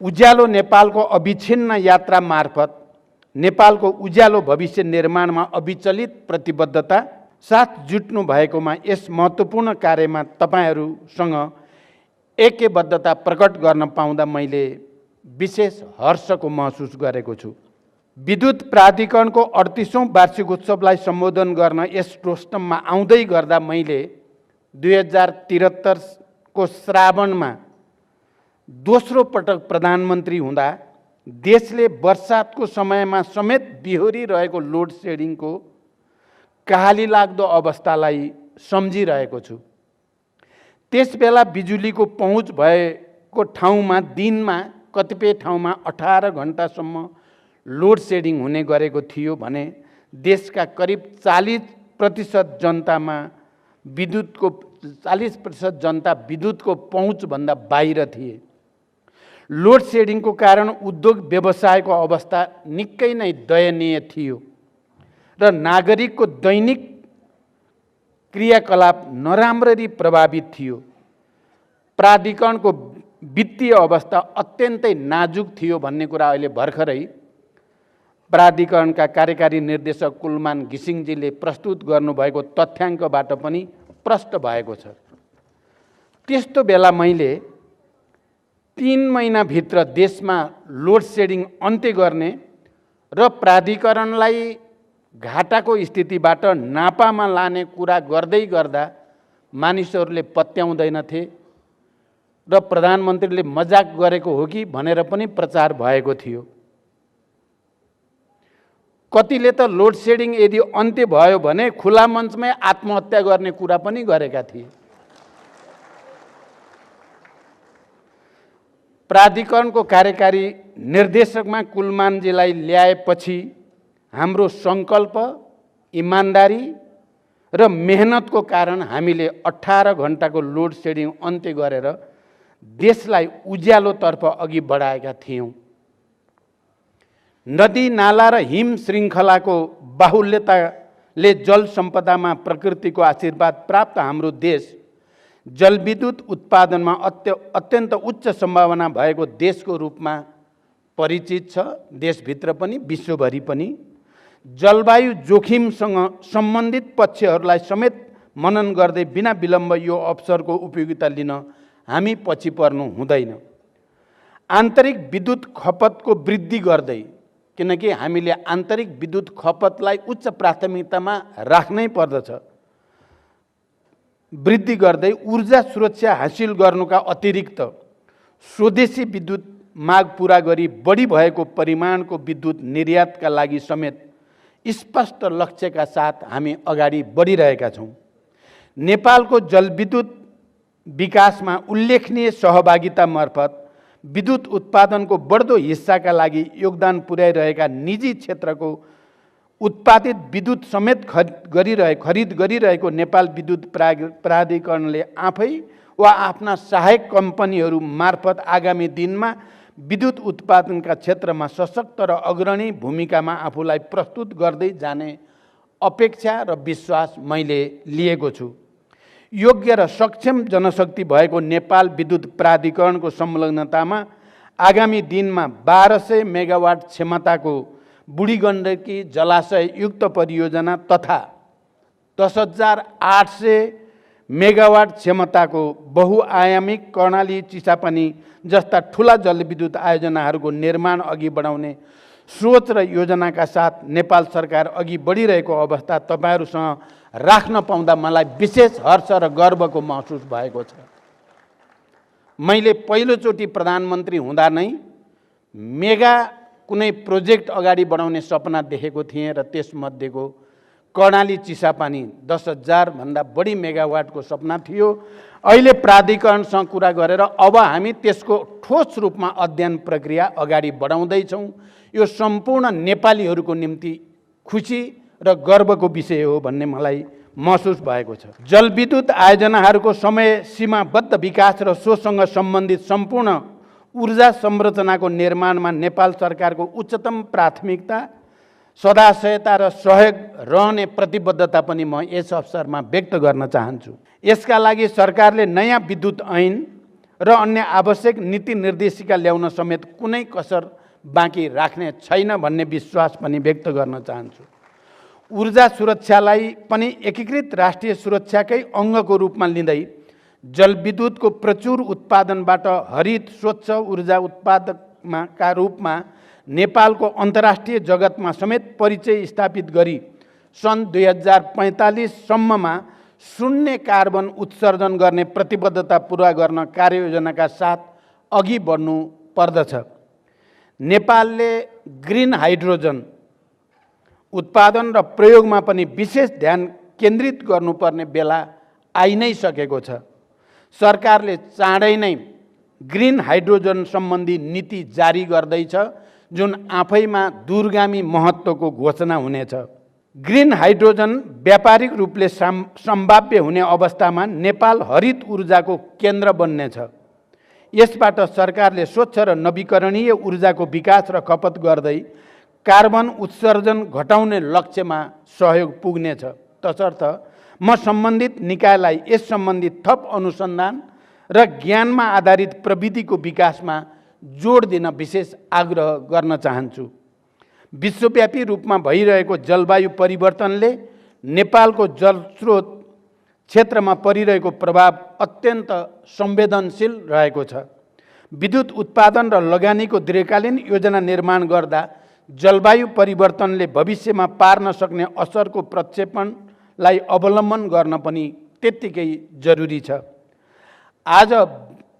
उज्यालो नेपालको अविच्छिन्न यात्रा मार्फत नेपालको उज्यालो भविष्य निर्माणमा अविचलित प्रतिबद्धता साथ जुट्नु भएकोमा यस महत्त्वपूर्ण कार्यमा तपाईहरुसँग ऐक्यबद्धता प्रकट गर्न पाउँदा मैले विशेष हर्षको महसुस गरेको छु। विद्युत प्राधिकरणको 38औं वार्षिक उत्सवलाई सम्बोधन गर्न यस रोस्टममा आउँदै गर्दा मैले 2073 को श्रावणमा दोस्रो पटक प्रधानमन्त्री हुँदा देशले वर्षातको समयमा समेत बिहोरी रहेको लोड सेडिङको कहाली लाग्दो अवस्थालाई सम्झिरहेको छु। त्यसबेला बिजुलीको पहुँच भएको ठाउँमा दिनमा कतिपय ठाउँमा 18 घण्टासम्म लोड सेडिङ हुने गरेको थियो भने देशका करिब 40% जनतामा 40% जनता विद्युतको पहुँचभन्दा बाहिर थिए। लोड सेडिङको कारण उद्योग व्यवसायको अवस्था निकै नै दयनीय थियो र नागरिकको दैनिक क्रियाकलाप नराम्ररी प्रभावित थियो। प्राधिकरणको वित्तीय अवस्था अत्यन्तै नाजुक थियो भन्ने कुरा अहिले भर्खरै प्राधिकरणका कार्यकारी निर्देशक कुलमान घिसिङजीले प्रस्तुत गर्नुभएको तथ्याङ्कबाट पनि प्रष्ट भएको छ। त्यस्तो बेला मैले 3 महिनाभित्र देशमा लोड सेडिङ अन्त्य गर्ने र प्राधिकरणलाई घाटाको स्थितिबाट नापामा लाने कुरा गर्दै गर्दा मानिसहरूले पत्याउँदैनथे र प्रधानमन्त्रीले मजाक गरेको हो कि भनेर पनि प्रचार भएको थियो। कतिले त लोड सेडिङ यदि अन्त्य भयो भने खुला मञ्चमै आत्महत्या गर्ने कुरा पनि गरेका थिए। प्राधिकरणको कार्यकारी निर्देशकमा कुलमानजीलाई ल्याएपछि हाम्रो सङ्कल्प, इमानदारी र मेहनतको कारण हामीले 18 घण्टाको लोड सेडिङ अन्त्य गरेर देशलाई उज्यालोतर्फ अघि बढाएका थियौँ। नदी नाला र हिम श्रृङ्खलाको बाहुल्यताले जल सम्पदामा प्रकृतिको आशीर्वाद प्राप्त हाम्रो देश जलविद्युत उत्पादनमा अत्यन्त उच्च सम्भावना भएको देशको रूपमा परिचित छ। देशभित्र पनि विश्वभरि पनि जलवायु जोखिमसँग सम्बन्धित पक्षहरूलाई समेत मनन गर्दै बिना विलम्ब यो अवसरको उपयोगिता लिन हामी पछि पर्नु हुँदैन। आन्तरिक विद्युत खपतको वृद्धि गर्दै, किनकि हामीले आन्तरिक विद्युत खपतलाई उच्च प्राथमिकतामा राख्नै पर्दछ, वृद्धि गर्दै ऊर्जा सुरक्षा हासिल गर्नुका अतिरिक्त स्वदेशी विद्युत माग पूरा गरी बढी भएको परिमाणको विद्युत निर्यातका लागि समेत स्पष्ट लक्ष्यका साथ हामी अगाडि बढिरहेका छौँ। नेपालको जलविद्युत विकासमा उल्लेखनीय सहभागिता मार्फत विद्युत उत्पादनको बढ्दो हिस्साका लागि योगदान पुर्याइरहेका निजी क्षेत्रको उत्पादित विद्युत समेत खरिद गरिरहेको नेपाल विद्युत प्राधिकरणले आफै वा आफ्ना सहायक कम्पनीहरू मार्फत आगामी दिनमा विद्युत उत्पादनका क्षेत्रमा सशक्त र अग्रणी भूमिकामा आफूलाई प्रस्तुत गर्दै जाने अपेक्षा र विश्वास मैले लिएको छु। योग्य र सक्षम जनशक्ति भएको नेपाल विद्युत प्राधिकरणको संलग्नतामा आगामी दिनमा 1200 मेगावाट क्षमताको बुढीगण्डकी जलाशय युक्त परियोजना तथा 10,800 मेगावाट क्षमताको बहुआयामिक कर्णाली चिसापानी जस्ता ठुला जलविद्युत आयोजनाहरूको निर्माण अघि बढाउने सोच र योजनाका साथ नेपाल सरकार अघि बढिरहेको अवस्था तपाईहरुसँग राख्न पाउँदा मलाई विशेष हर्ष र गर्वको महसुस भएको छ। मैले पहिलोचोटि प्रधानमन्त्री हुँदा नै मेगा कुनै प्रोजेक्ट अगाडि बढाउने सपना देखेको थिएँ र त्यसमध्येको कर्णाली चिसापानी 10,000 भन्दा बढी मेगावाटको सपना थियो। अहिले प्राधिकरणसँग कुरा गरेर अब हामी त्यसको ठोस रूपमा अध्ययन प्रक्रिया अगाडि बढाउँदैछौँ। यो सम्पूर्ण नेपालीहरूको निम्ति खुसी र गर्वको विषय हो भन्ने मलाई महसुस भएको छ। जलविद्युत आयोजनाहरूको समय सीमाबद्ध विकास र सोसँग सम्बन्धित सम्पूर्ण ऊर्जा संरचनाको निर्माणमा नेपाल सरकारको उच्चतम प्राथमिकता, सदाशयता र सहयोग रहने प्रतिबद्धता पनि म यस अवसरमा व्यक्त गर्न चाहन्छु। यसका लागि सरकारले नयाँ विद्युत ऐन र अन्य आवश्यक नीति निर्देशिका ल्याउन समेत कुनै कसर बाँकी राख्ने छैन भन्ने विश्वास पनि व्यक्त गर्न चाहन्छु। ऊर्जा सुरक्षालाई पनि एकीकृत राष्ट्रिय सुरक्षाकै अङ्गको रूपमा लिँदै जलविद्युतको प्रचुर उत्पादनबाट हरित स्वच्छ ऊर्जा उत्पादकका रूपमा नेपालको अन्तर्राष्ट्रिय जगतमा समेत परिचय स्थापित गरी सन् 2045 सम्ममा शून्य कार्बन उत्सर्जन गर्ने प्रतिबद्धता पुरा गर्न कार्ययोजनाका साथ अघि बढ्नु पर्दछ। नेपालले ग्रिन हाइड्रोजन उत्पादन र प्रयोगमा पनि विशेष ध्यान केन्द्रित गर्नुपर्ने बेला आइ नै सकेको छ। सरकारले चाँडै नै ग्रिन हाइड्रोजन सम्बन्धी नीति जारी गर्दैछ, जुन आफैमा दूरगामी महत्त्वको घोषणा हुनेछ। ग्रिन हाइड्रोजन व्यापारिक रूपले सम्भाव्य हुने अवस्थामा नेपाल हरित ऊर्जाको केन्द्र बन्नेछ। यसबाट सरकारले स्वच्छ र नवीकरणीय ऊर्जाको विकास र खपत गर्दै कार्बन उत्सर्जन घटाउने लक्ष्यमा सहयोग पुग्नेछ। तसर्थ म सम्बन्धित निकायलाई यस सम्बन्धी थप अनुसन्धान र ज्ञानमा आधारित प्रविधिको विकासमा जोड दिन विशेष आग्रह गर्न चाहन्छु। विश्वव्यापी रूपमा भइरहेको जलवायु परिवर्तनले नेपालको जलस्रोत क्षेत्रमा परिरहेको प्रभाव अत्यन्त संवेदनशील रहेको छ। विद्युत उत्पादन र लगानीको दीर्घकालीन योजना निर्माण गर्दा जलवायु परिवर्तनले भविष्यमा पार्न सक्ने असरको प्रक्षेपणलाई अवलम्बन गर्न पनि त्यत्तिकै जरुरी छ। आज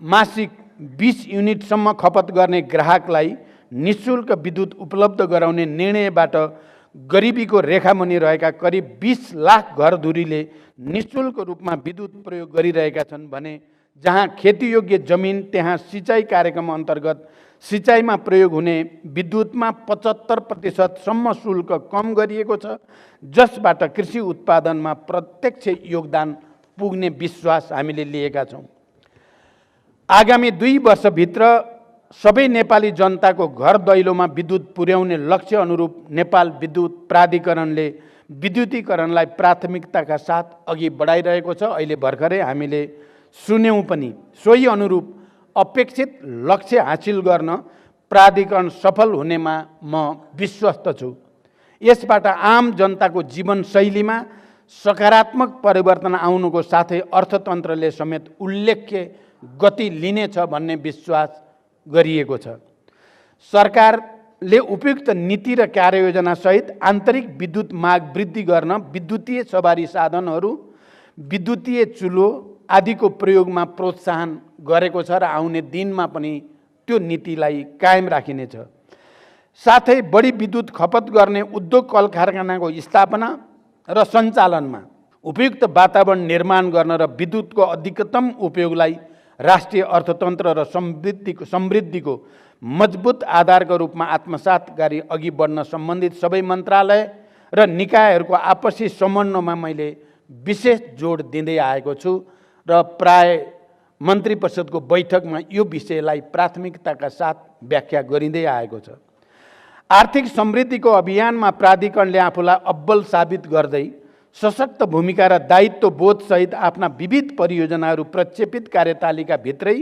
मासिक 20 युनिटसम्म खपत गर्ने ग्राहकलाई निःशुल्क विद्युत उपलब्ध गराउने निर्णयबाट गरिबीको रेखामुनि रहेका करिब 20 लाख घरधुरीले निःशुल्क रूपमा विद्युत प्रयोग गरिरहेका छन् भने जहाँ खेतीयोग्य जमिन त्यहाँ सिँचाइ कार्यक्रम अन्तर्गत सिँचाइमा प्रयोग हुने विद्युतमा 75% सम्म शुल्क कम गरिएको छ, जसबाट कृषि उत्पादनमा प्रत्यक्ष योगदान पुग्ने विश्वास हामीले लिएका छौँ। आगामी 2 वर्षभित्र सबै नेपाली जनताको घर दैलोमा विद्युत पुर्याउने लक्ष्य अनुरूप नेपाल विद्युत प्राधिकरणले विद्युतीकरणलाई प्राथमिकताका साथ अघि बढाइरहेको छ। अहिले भर्खरै हामीले सुन्यौँ पनि। सोही अनुरूप अपेक्षित लक्ष्य हासिल गर्न प्राधिकरण सफल हुनेमा म विश्वस्त छु। यसबाट आम जनताको जीवनशैलीमा सकारात्मक परिवर्तन आउनुको साथै अर्थतन्त्रले समेत उल्लेख्य गति लिनेछ भन्ने विश्वास गरिएको छ। सरकारले उपयुक्त नीति र कार्ययोजना सहित आन्तरिक विद्युत माग वृद्धि गर्न विद्युतीय सवारी साधनहरू, विद्युतीय चुलो आदिको प्रयोगमा प्रोत्साहन गरेको छ र आउने दिनमा पनि त्यो नीतिलाई कायम राखिनेछ। साथै बढी विद्युत खपत गर्ने उद्योग कल कारखानाको स्थापना र सञ्चालनमा उपयुक्त वातावरण निर्माण गर्न र विद्युतको अधिकतम उपयोगलाई राष्ट्रिय अर्थतन्त्र र समृद्धिको मजबुत आधारको रूपमा आत्मसात गरी अघि बढ्न सम्बन्धित सबै मन्त्रालय र निकायहरूको आपसी समन्वयमा मैले विशेष जोड दिँदै आएको छु र प्राय मन्त्री परिषदको बैठकमा यो विषयलाई प्राथमिकताका साथ व्याख्या गरिँदै आएको छ। आर्थिक समृद्धिको अभियानमा प्राधिकरणले आफूलाई अब्बल साबित गर्दै सशक्त भूमिका र दायित्व बोधसहित आफ्ना विविध परियोजनाहरू प्रक्षेपित कार्यतालिकाभित्रै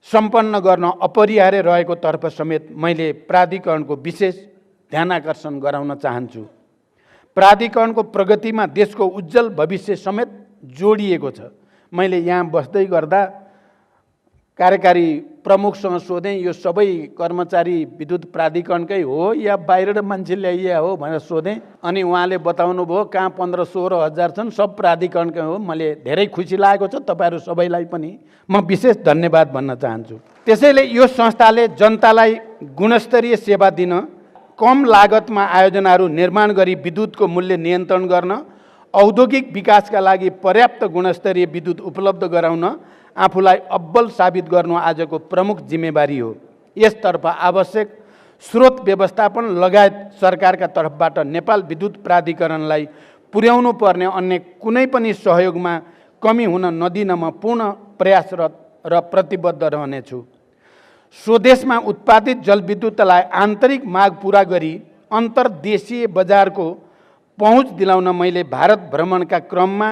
सम्पन्न गर्न अपरिहार्य रहेको तर्फ समेत मैले प्राधिकरणको विशेष ध्यानाकर्षण गराउन चाहन्छु। प्राधिकरणको प्रगतिमा देशको उज्जवल भविष्य समेत जोडिएको छ। मैले यहाँ बस्दै गर्दा कार्यकारी प्रमुखसँग सोधेँ, यो सबै कर्मचारी विद्युत प्राधिकरणकै हो या बाहिरबाट मान्छे ल्याइया हो भनेर सोधेँ। अनि उहाँले बताउनु भयो कहाँ 15-16 हजार छन्, सब प्राधिकरणकै हो। मैले धेरै खुसी लागेको छ। तपाईँहरू सबैलाई पनि म विशेष धन्यवाद भन्न चाहन्छु। त्यसैले यो संस्थाले जनतालाई गुणस्तरीय सेवा दिन, कम लागतमा आयोजनाहरू निर्माण गरी विद्युतको मूल्य नियन्त्रण गर्न, औद्योगिक विकासका लागि पर्याप्त गुणस्तरीय विद्युत उपलब्ध गराउन आफूलाई अब्बल साबित गर्नु आजको प्रमुख जिम्मेवारी हो। यसतर्फ आवश्यक स्रोत व्यवस्थापन लगायत सरकारका तर्फबाट नेपाल विद्युत प्राधिकरणलाई पुर्याउनु पर्ने अन्य कुनै पनि सहयोगमा कमी हुन नदिन म पूर्ण प्रयासरत र प्रतिबद्ध रहनेछु। स्वदेशमा उत्पादित जलविद्युतलाई आन्तरिक माग पूरा गरी अन्तर्देशीय बजारको पहुँच दिलाउन मैले भारत भ्रमणका क्रममा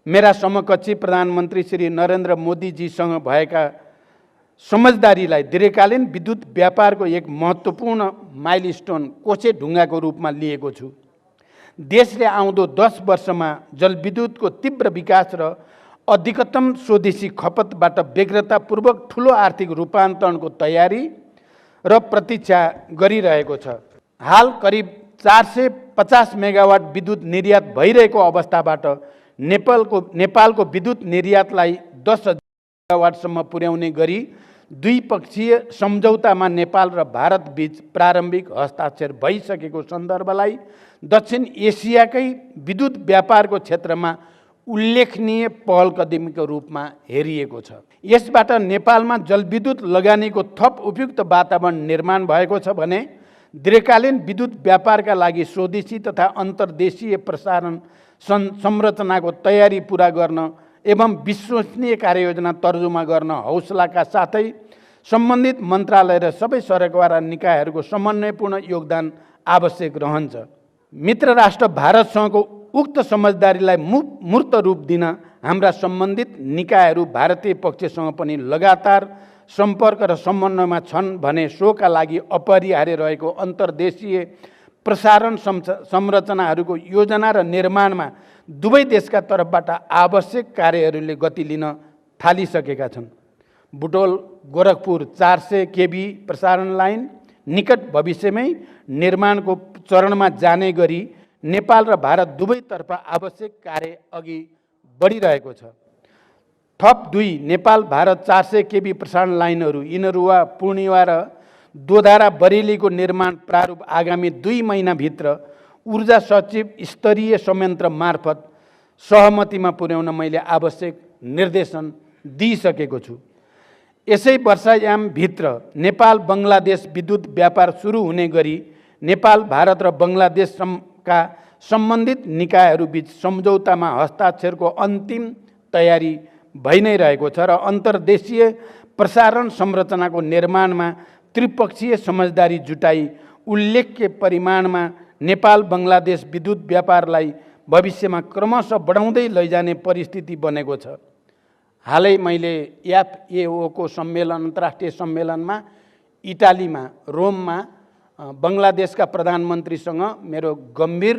मेरा समकक्षी प्रधानमन्त्री श्री नरेन्द्र मोदीजीसँग भएका समझदारीलाई दीर्घकालीन विद्युत व्यापारको एक महत्त्वपूर्ण माइलस्टोन कोसेढुङ्गाको रूपमा लिएको छु। देशले आउँदो 10 वर्षमा जलविद्युतको तीव्र विकास र अधिकतम स्वदेशी खपतबाट व्यग्रतापूर्वक ठुलो आर्थिक रूपान्तरणको तयारी र प्रतीक्षा गरिरहेको छ। हाल करिब 450 मेगावाट विद्युत निर्यात भइरहेको अवस्थाबाट नेपालको विद्युत निर्यातलाई 10,000 मेगावाटसम्म पुर्याउने गरी द्विपक्षीय सम्झौतामा नेपाल र भारत बीच प्रारम्भिक हस्ताक्षर भइसकेको सन्दर्भलाई दक्षिण एसियाकै विद्युत व्यापारको क्षेत्रमा उल्लेखनीय पहल कदमीको रूपमा हेरिएको छ। यसबाट नेपालमा जलविद्युत लगानीको थप उपयुक्त वातावरण निर्माण भएको छ भने दीर्घकालीन विद्युत व्यापारका लागि स्वदेशी तथा अन्तर्देशीय प्रसारण संरचनाको तयारी पूरा गर्न एवं विश्वसनीय कार्ययोजना तर्जुमा गर्न हौसलाका साथै सम्बन्धित मन्त्रालय र सबै सरकारवाला निकायहरूको समन्वयपूर्ण योगदान आवश्यक रहन्छ। मित्र राष्ट्र भारतसँगको उक्त समझदारीलाई मूर्त रूप दिन हाम्रा सम्बन्धित निकायहरू भारतीय पक्षसँग पनि लगातार सम्पर्क र समन्वयमा छन् भने सोका लागि अपरिहार्य रहेको अन्तर्देशीय प्रसारण संरचनाहरूको योजना र निर्माणमा दुवै देशका तर्फबाट आवश्यक कार्यहरूले गति लिन थालिसकेका छन्। बुटोल गोरखपुर 400 केबी प्रसारण लाइन निकट भविष्यमै निर्माणको चरणमा जाने गरी नेपाल र भारत दुवैतर्फ आवश्यक कार्य अघि बढिरहेको छ। थप 2 नेपाल भारत 400 केबी प्रसारण लाइनहरू इनरुवा पूर्णिया र दोधारा बरेलीको निर्माण प्रारूप आगामी 2 महिनाभित्र ऊर्जा सचिव स्तरीय संयन्त्र मार्फत सहमतिमा पुर्याउन मैले आवश्यक निर्देशन दिइसकेको छु। यसै वर्षायामभित्र नेपाल बङ्गलादेश विद्युत व्यापार सुरु हुने गरी नेपाल भारत र बङ्गलादेशका सम्बन्धित निकायहरूबीच सम्झौतामा हस्ताक्षरको अन्तिम तयारी भइ नै रहेको छ र अन्तर्देशीय प्रसारण संरचनाको निर्माणमा त्रिपक्षीय समझदारी जुटाई उल्लेख्य परिमाणमा नेपाल बङ्गलादेश विद्युत व्यापारलाई भविष्यमा क्रमशः बढाउँदै लैजाने परिस्थिति बनेको छ। हालै मैले एफएओको सम्मेलन अन्तर्राष्ट्रिय सम्मेलनमा इटालीमा रोममा बङ्गलादेशका प्रधानमन्त्रीसँग मेरो गम्भीर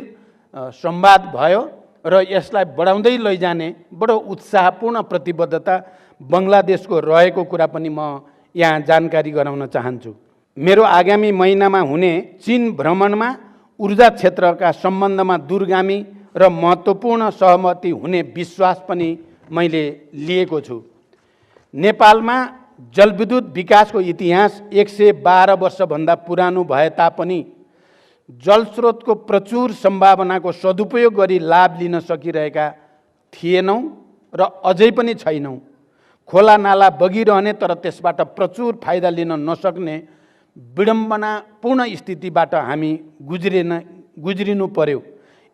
संवाद भयो र यसलाई बढाउँदै लैजाने बडो उत्साहपूर्ण प्रतिबद्धता बङ्गलादेशको रहेको कुरा पनि म यहाँ जानकारी गराउन चाहन्छु। मेरो आगामी महिनामा हुने चीन भ्रमणमा ऊर्जा क्षेत्रका सम्बन्धमा दूरगामी र महत्त्वपूर्ण सहमति हुने विश्वास पनि मैले लिएको छु। नेपालमा जलविद्युत विकासको इतिहास 112 वर्षभन्दा पुरानो भए तापनि जलस्रोतको प्रचुर सम्भावनाको सदुपयोग गरी लाभ लिन सकिरहेका थिएनौँ र अझै पनि छैनौँ। खोला नाला बगिरहने तर त्यसबाट प्रचुर फाइदा लिन नसक्ने विडम्बनापूर्ण स्थितिबाट हामी गुज्रिनु पर्यो।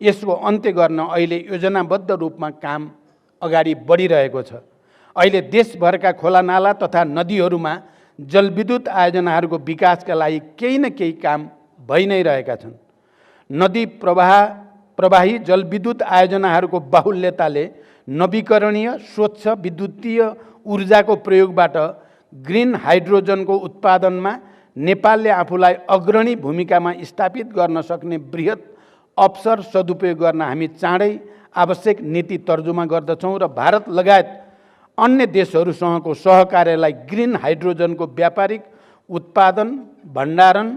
यसको अन्त्य गर्न अहिले योजनाबद्ध रूपमा काम अगाडि बढिरहेको छ। अहिले देशभरका खोला नाला तथा नदीहरूमा जलविद्युत आयोजनाहरूको विकासका लागि केही न केही काम भइ नै रहेका छन्। नदी प्रवाही जलविद्युत आयोजनाहरूको बाहुल्यताले नवीकरणीय स्वच्छ विद्युतीय ऊर्जाको प्रयोगबाट ग्रिन हाइड्रोजनको उत्पादनमा नेपालले आफूलाई अग्रणी भूमिकामा स्थापित गर्न सक्ने बृहत अवसर सदुपयोग गर्न हामी चाँडै आवश्यक नीति तर्जुमा गर्दछौँ र भारत लगायत अन्य देशहरूसँगको सहकार्यलाई ग्रिन हाइड्रोजनको व्यापारिक उत्पादन, भण्डारण,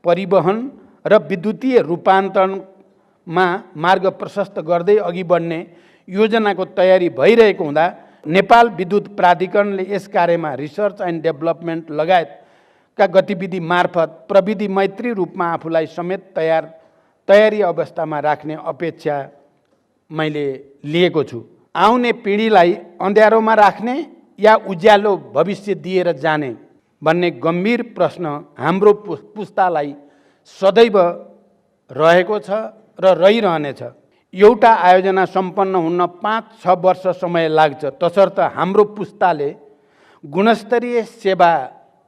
परिवहन र विद्युतीय रूपान्तरणमा मार्ग प्रशस्त गर्दै अघि बढ्ने योजनाको तयारी भइरहेको हुँदा नेपाल विद्युत प्राधिकरणले यस कार्यमा रिसर्च एन्ड डेभलपमेन्ट लगायतका गतिविधि मार्फत प्रविधि मैत्री रूपमा आफूलाई समेत तयारी अवस्थामा राख्ने अपेक्षा मैले लिएको छु। आउने पिँढीलाई अँध्यारोमा राख्ने या उज्यालो भविष्य दिएर जाने भन्ने गम्भीर प्रश्न हाम्रो पुस्तालाई सदैव रहेको छ र रहिरहनेछ। एउटा आयोजना सम्पन्न हुन 5-6 वर्ष समय लाग्छ, तसर्थ हाम्रो पुस्ताले गुणस्तरीय सेवा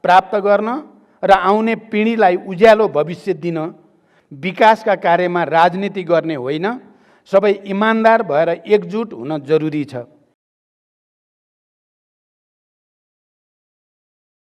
प्राप्त गर्न र आउने पिँढीलाई उज्यालो भविष्य दिन विकासका कार्यमा राजनीति गर्ने होइन, सबै इमान्दार भएर एकजुट हुन जरुरी छ।